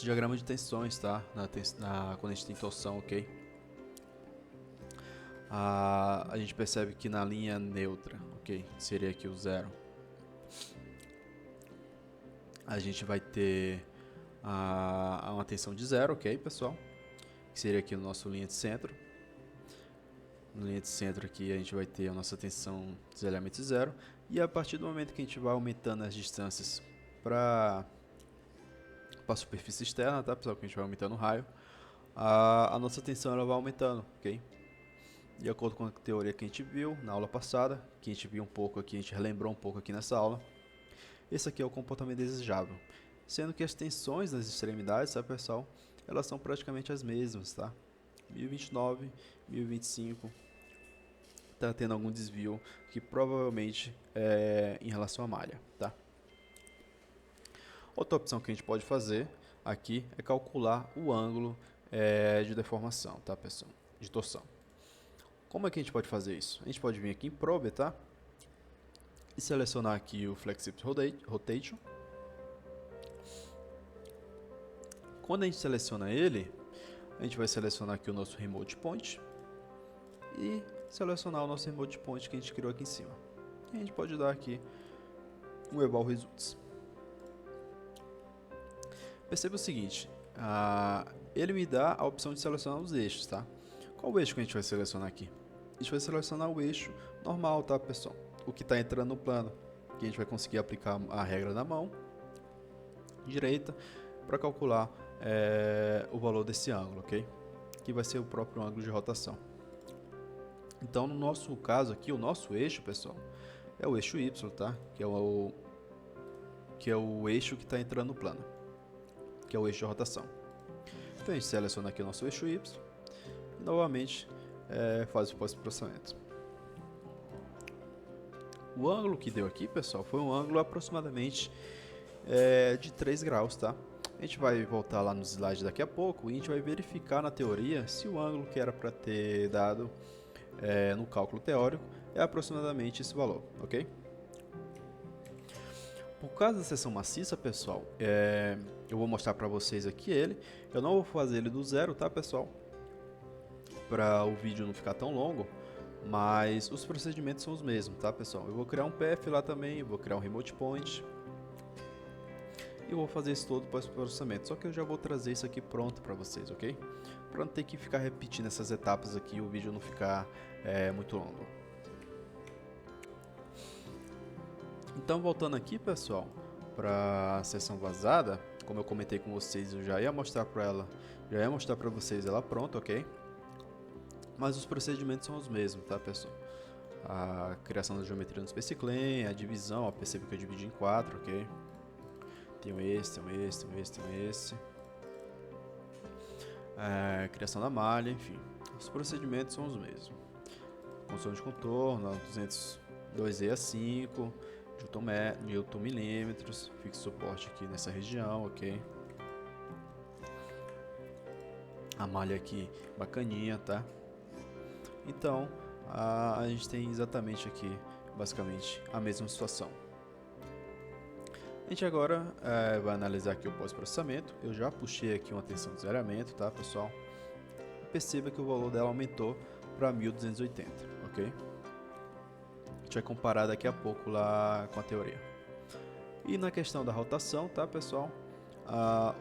diagrama de tensões, tá? Quando a gente tem torção, ok? A gente percebe que na linha neutra, ok? Seria aqui o 0. A gente vai ter uma tensão de 0, ok, pessoal? Que seria aqui o nosso linha de centro. Na linha de centro aqui a gente vai ter a nossa tensão de desalhamento 0. E a partir do momento que a gente vai aumentando as distâncias para a superfície externa, tá, pessoal? Que a gente vai aumentando o raio, a nossa tensão ela vai aumentando, ok? De acordo com a teoria que a gente viu na aula passada, que a gente viu um pouco aqui, a gente relembrou um pouco aqui nessa aula. Esse aqui é o comportamento desejável. Sendo que as tensões nas extremidades, tá, pessoal? Elas são praticamente as mesmas, tá? 1029, 1025, tá tendo algum desvio que provavelmente é em relação à malha, tá? Outra opção que a gente pode fazer aqui é calcular o ângulo de deformação, tá, pessoal? De torção. Como é que a gente pode fazer isso? A gente pode vir aqui em Probe, tá? E selecionar aqui o Flexible Rotation. Quando a gente seleciona ele, a gente vai selecionar aqui o nosso Remote Point e selecionar o nosso Remote Point que a gente criou aqui em cima. E a gente pode dar aqui um Eval Results. Perceba o seguinte, ele me dá a opção de selecionar os eixos, tá? Qual o eixo que a gente vai selecionar aqui? A gente vai selecionar o eixo normal, tá, pessoal? O que está entrando no plano, que a gente vai conseguir aplicar a regra na mão direita para calcular o valor desse ângulo, ok? Que vai ser o próprio ângulo de rotação. Então, no nosso caso aqui, o nosso eixo, pessoal, é o eixo Y, tá? Que é o eixo que está entrando no plano, que é o eixo de rotação. Então, a gente seleciona aqui o nosso eixo Y e, novamente, faz o pós-processamento. O ângulo que deu aqui, pessoal, foi um ângulo aproximadamente de 3 graus, tá? A gente vai voltar lá no slide daqui a pouco e a gente vai verificar na teoria se o ângulo que era para ter dado no cálculo teórico é aproximadamente esse valor, ok? Por causa da seção maciça, pessoal, eu vou mostrar para vocês aqui ele. Eu não vou fazer ele do zero, tá, pessoal? Para o vídeo não ficar tão longo, mas os procedimentos são os mesmos, tá, pessoal? Eu vou criar um PF lá também, vou criar um Remote Point e vou fazer isso todo pós-processamento. Só que eu já vou trazer isso aqui pronto para vocês, ok? Para não ter que ficar repetindo essas etapas aqui e o vídeo não ficar muito longo. Então, voltando aqui, pessoal, para a seção vazada, como eu comentei com vocês, eu já ia mostrar para vocês ela pronta, ok? Mas os procedimentos são os mesmos, tá, pessoal? A criação da geometria no Space Clean, a divisão, ó, percebe que eu dividi em 4, ok? Tenho esse, tenho esse, tenho esse, tenho esse. Criação da malha, enfim. Os procedimentos são os mesmos. Construção de contorno, 202E a 5, Newton milímetros, fixo suporte aqui nessa região, ok? A malha aqui bacaninha, tá? Então, a gente tem exatamente aqui, basicamente, a mesma situação. A gente agora vai analisar aqui o pós-processamento. Eu já puxei aqui uma tensão de zeramento, tá, pessoal? Perceba que o valor dela aumentou para 1280, ok? A gente vai comparar daqui a pouco lá com a teoria. E na questão da rotação, tá, pessoal?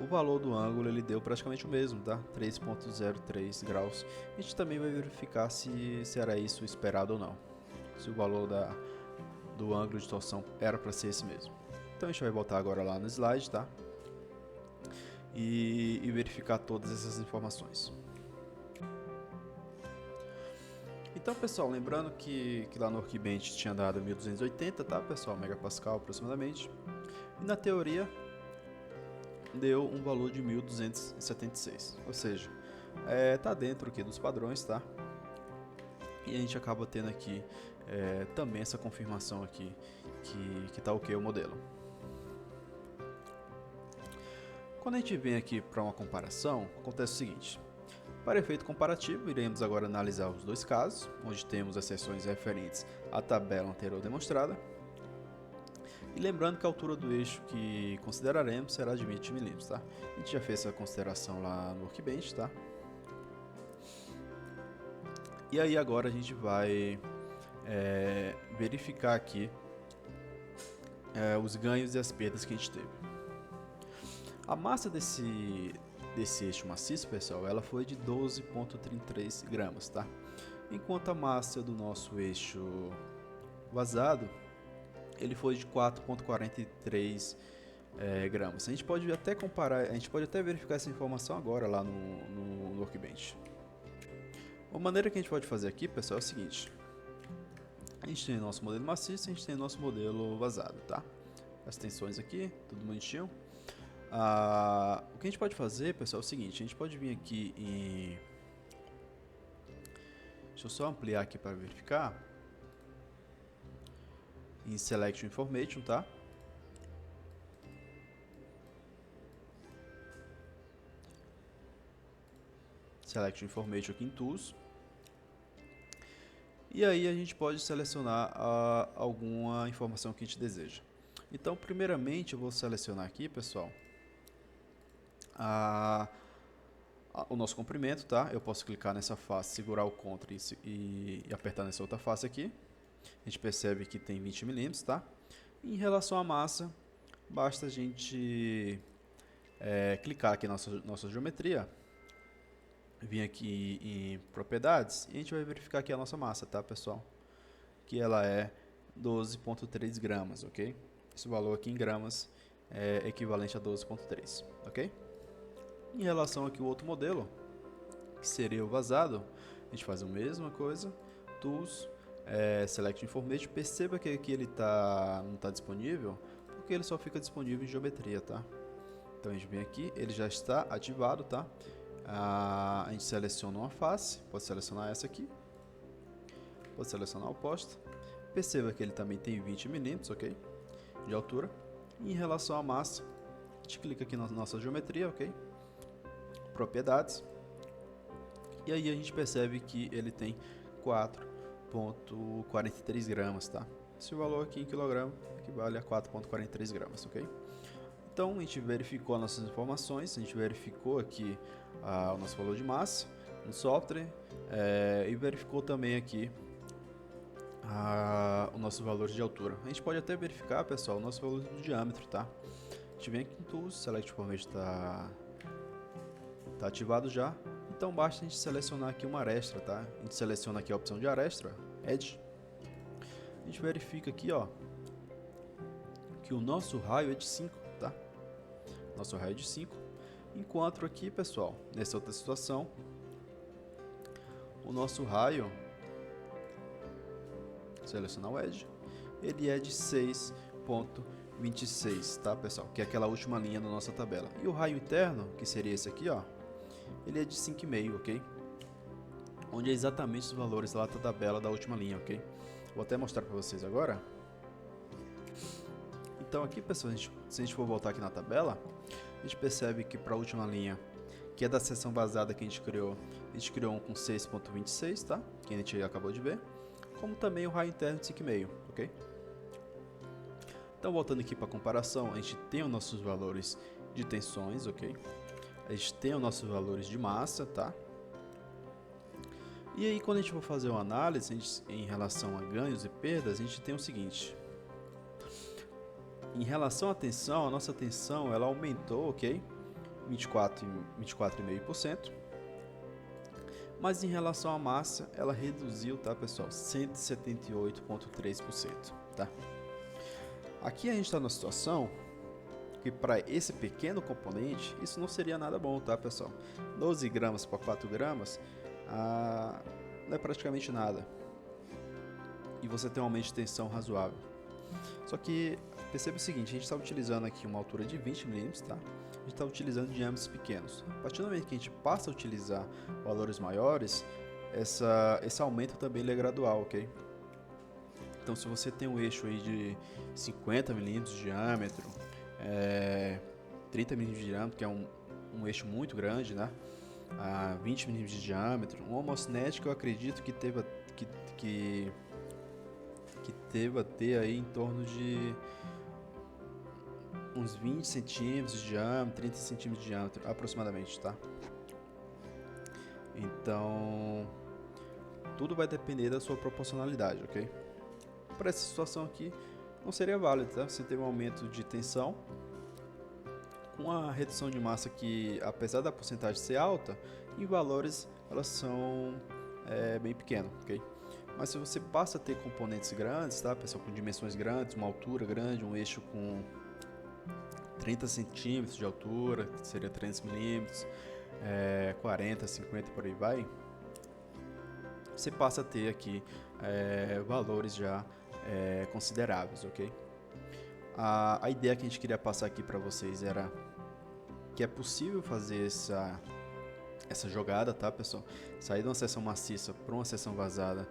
O valor do ângulo ele deu praticamente o mesmo, tá? 3.03 graus. A gente também vai verificar se era isso esperado ou não. Se o valor do ângulo de torção era para ser esse mesmo. Então a gente vai voltar agora lá no slide, tá? E verificar todas essas informações. Então, pessoal, lembrando que lá no Workbench tinha dado 1280, tá, pessoal? Megapascal aproximadamente. E na teoria deu um valor de 1276, ou seja, tá dentro aqui dos padrões, tá? E a gente acaba tendo aqui também essa confirmação aqui que tá ok o modelo. Quando a gente vem aqui para uma comparação, acontece o seguinte. Para efeito comparativo, iremos agora analisar os dois casos, onde temos as seções referentes à tabela anterior demonstrada. E lembrando que a altura do eixo que consideraremos será de 20 mm, tá? A gente já fez essa consideração lá no Workbench, tá? E aí agora a gente vai verificar aqui os ganhos e as perdas que a gente teve. A massa desse eixo maciço, pessoal, ela foi de 12,33 gramas, tá? Enquanto a massa do nosso eixo vazado, ele foi de 4,43 gramas. A gente pode até comparar, a gente pode até verificar essa informação agora lá no Workbench. Uma maneira que a gente pode fazer aqui, pessoal, é o seguinte. A gente tem o nosso modelo maciço e a gente tem o nosso modelo vazado, tá? As tensões aqui, tudo bonitinho. O que a gente pode fazer, pessoal, é o seguinte. A gente pode vir aqui Deixa eu só ampliar aqui para verificar. Em Select Information, tá? Select Information aqui em Tools. E aí a gente pode selecionar alguma informação que a gente deseja. Então, primeiramente, eu vou selecionar aqui, pessoal, o nosso comprimento, tá? Eu posso clicar nessa face, segurar o Ctrl e apertar nessa outra face aqui. A gente percebe que tem 20 milímetros, tá? Em relação à massa, basta a gente clicar aqui na nossa geometria, vir aqui em propriedades e a gente vai verificar aqui a nossa massa, tá, pessoal? Que ela é 12,3 gramas, ok? Esse valor aqui em gramas é equivalente a 12,3, ok? Em relação aqui ao outro modelo, que seria o vazado, a gente faz a mesma coisa, Tools, Select Information. Perceba que aqui ele não está disponível, porque ele só fica disponível em geometria, tá? Então a gente vem aqui, ele já está ativado, tá? A gente seleciona uma face, pode selecionar essa aqui, pode selecionar o oposto. Perceba que ele também tem 20 milímetros, ok? De altura. E em relação à massa, a gente clica aqui na nossa geometria, ok? Propriedades. E aí a gente percebe que ele tem 4,43 gramas, tá? Esse valor aqui em quilograma equivale a 4,43 gramas, ok? Então a gente verificou as nossas informações, a gente verificou aqui o nosso valor de massa no software e verificou também aqui o nosso valor de altura. A gente pode até verificar, pessoal, o nosso valor do diâmetro, tá? A gente vem aqui em Tools, Select Information está ativado já. Então basta a gente selecionar aqui uma aresta, tá? A gente seleciona aqui a opção de aresta, Edge. A gente verifica aqui, ó, que o nosso raio é de 5, tá? Nosso raio é de 5. Enquanto aqui, pessoal, nessa outra situação, o nosso raio, selecionar o Edge, ele é de 6,26, tá, pessoal? Que é aquela última linha da nossa tabela. E o raio interno, que seria esse aqui, ó, ele é de 5,5, ok? Onde é exatamente os valores lá da tabela da última linha, ok? Vou até mostrar para vocês agora. Então aqui, pessoal, se a gente for voltar aqui na tabela, a gente percebe que para a última linha, que é da seção vazada que a gente criou um com 6,26, tá? Que a gente acabou de ver. Como também o raio interno de 5,5, ok? Então, voltando aqui para a comparação, a gente tem os nossos valores de tensões, ok? A gente tem os nossos valores de massa, tá? E aí, quando a gente for fazer uma análise em relação a ganhos e perdas, a gente tem o seguinte. Em relação à tensão, a nossa tensão ela aumentou, ok? 24,5%. Mas em relação à massa, ela reduziu, tá, pessoal? 178,3%, tá? Aqui a gente está numa situação que para esse pequeno componente, isso não seria nada bom, tá, pessoal? 12 gramas para 4 gramas não é praticamente nada. E você tem um aumento de tensão razoável. Só que perceba o seguinte, a gente está utilizando aqui uma altura de 20 milímetros, tá? A gente está utilizando diâmetros pequenos. A partir do momento que a gente passa a utilizar valores maiores, esse aumento também é gradual, ok? Então, se você tem um eixo aí de 50 milímetros de diâmetro, 30 milímetros de diâmetro, que é um eixo muito grande, né? 20 milímetros de diâmetro, um homocinético eu acredito que deva ter aí em torno de uns 20 centímetros de diâmetro, 30 centímetros de diâmetro aproximadamente, tá? Então, tudo vai depender da sua proporcionalidade, ok? Para essa situação aqui, não seria válido, tá? Você teve um aumento de tensão com a redução de massa que, apesar da porcentagem ser alta, em valores elas são bem pequenas, ok? Mas se você passa a ter componentes grandes, tá, pessoal, com dimensões grandes, uma altura grande, um eixo com 30 centímetros de altura, que seria 300 milímetros, 40, 50 por aí vai, você passa a ter aqui valores já consideráveis, ok? A ideia que a gente queria passar aqui para vocês era que é possível fazer essa jogada, tá, pessoal? Sair de uma seção maciça para uma seção vazada,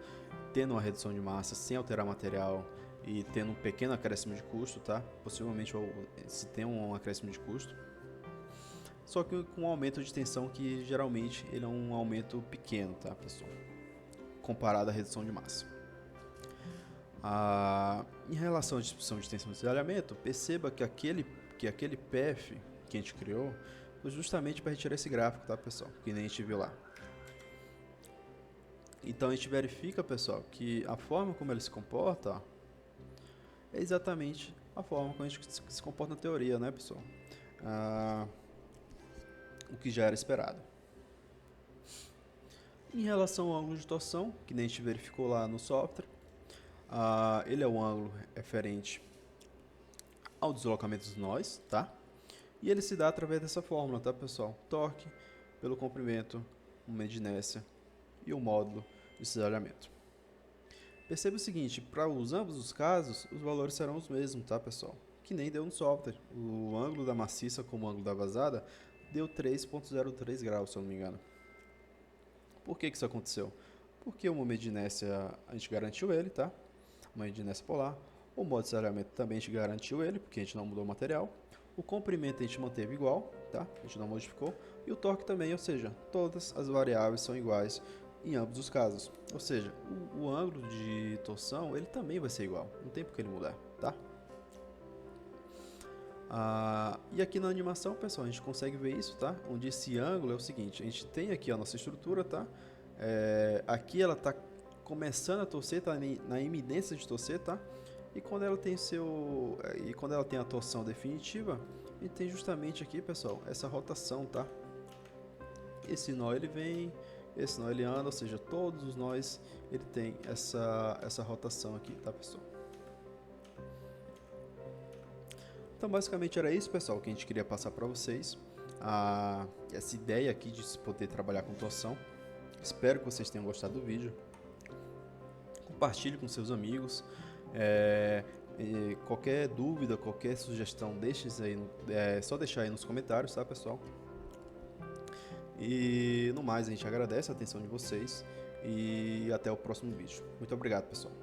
tendo uma redução de massa, sem alterar material e tendo um pequeno acréscimo de custo, tá? Possivelmente se tem um acréscimo de custo, só que com um aumento de tensão que geralmente ele é um aumento pequeno, tá, pessoal? Comparado à redução de massa. Em relação à distribuição de tensão de desalhamento, perceba que aquele PF que a gente criou foi justamente para retirar esse gráfico, tá, pessoal? Que nem a gente viu lá. Então a gente verifica, pessoal, que a forma como ele se comporta, ó, é exatamente a forma como a gente se comporta na teoria, né, pessoal? O que já era esperado. Em relação ao ângulo de torção, que nem a gente verificou lá no software, ele é o ângulo referente ao deslocamento dos nós, tá? E ele se dá através dessa fórmula, tá, pessoal? Torque pelo comprimento, momento de inércia e o módulo de cisalhamento. Perceba o seguinte, para ambos os casos, os valores serão os mesmos, tá, pessoal? Que nem deu no software. O ângulo da maciça como o ângulo da vazada deu 3,03 graus, se eu não me engano. Por que isso aconteceu? Porque o momento de inércia a gente garantiu ele, tá? O momento de inércia polar. O modo de cisalhamento também a gente garantiu ele, porque a gente não mudou o material. O comprimento a gente manteve igual, tá? A gente não modificou. E o torque também, ou seja, todas as variáveis são iguais em ambos os casos. Ou seja, o ângulo de torção ele também vai ser igual, não tem por que ele mudar, tá? E aqui na animação, pessoal, a gente consegue ver isso, tá? Onde esse ângulo é o seguinte, a gente tem aqui a nossa estrutura, tá? Aqui ela está começando a torcer, tá na iminência de torcer, tá? E quando ela tem a torção definitiva, a gente tem justamente aqui, pessoal, essa rotação, tá? Esse nó ele vem, esse nó ele anda, ou seja, todos os nós ele tem essa rotação aqui, tá, pessoal? Então basicamente era isso, pessoal, que a gente queria passar para vocês, essa ideia aqui de se poder trabalhar com torção. Espero que vocês tenham gostado do vídeo. Compartilhe com seus amigos. Qualquer dúvida, qualquer sugestão, só deixar aí nos comentários, tá, pessoal? E no mais, a gente agradece a atenção de vocês e até o próximo vídeo. Muito obrigado, pessoal.